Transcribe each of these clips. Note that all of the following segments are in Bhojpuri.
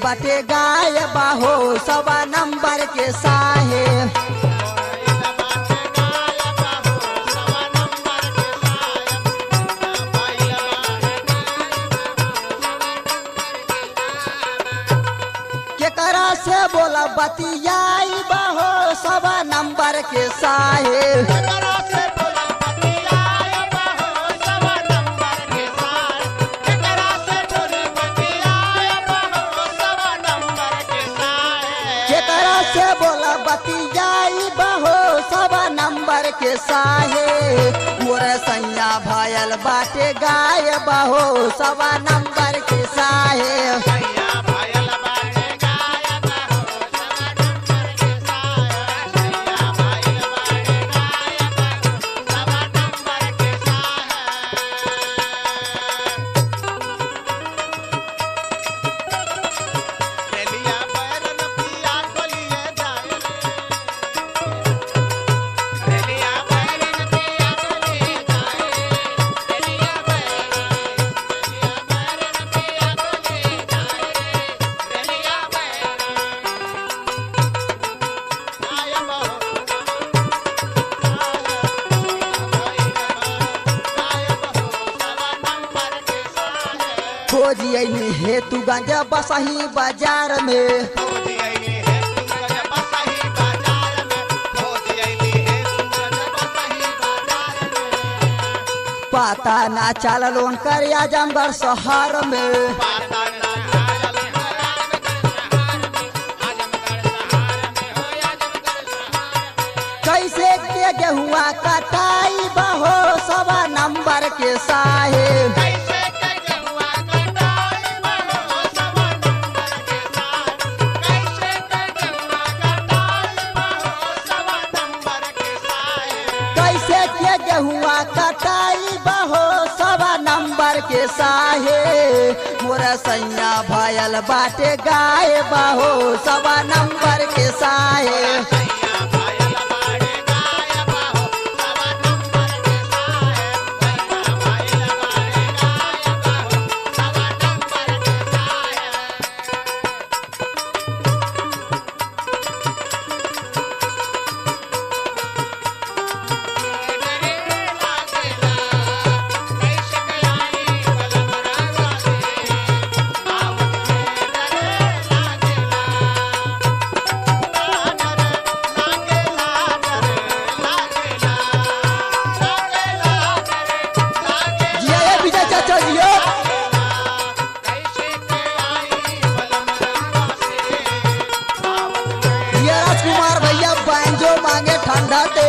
बाटे गाय बाहो सवा नंबर के साहेब। केकरा से बोला बतियाई बाहो सवा नंबर के साहेब। बतियाई बहो सवा नंबर के साहेब। मोरे सैया भयल बाटे गाय बहो सवा नंबर के साहेब। खोजियनी हेतु गंजा बसही बाजार में। पता ना चलल उनकर आजमगढ़ शहर में। कैसे के गेहुआ कटाई बहो सवा नंबर के साहेब। गेहुआ कटाई बहो सवा नंबर के साहेब। मोरा सैया भयल बाटे गाय बहो सवा नंबर के साहेब। राजकुमार भैया बैंजो मांगे ठंडा दे।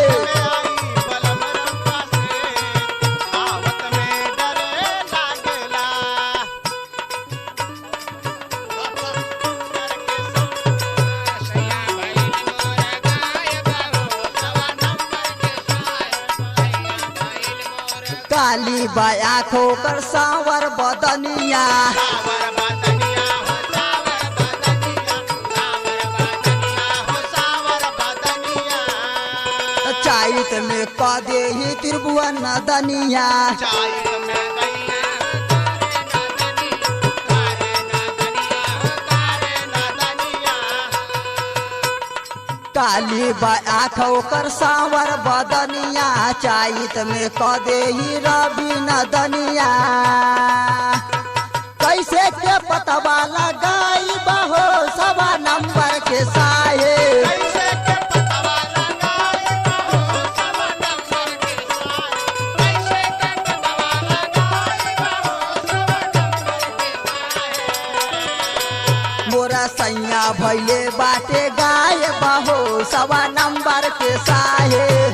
काली बाया खोकर सांवर बदनिया। चाइत में कदे ही त्रिभुवन दनिया। काली आँखों कर सांवर बदनिया। चाइत में कदे ही रवि नदनिया। कैसे के पतवा लगाई बहो सवा नंबर के साहेब। मोरा सैया भैले बाटे गाय बहो सवा नंबर के साहेब।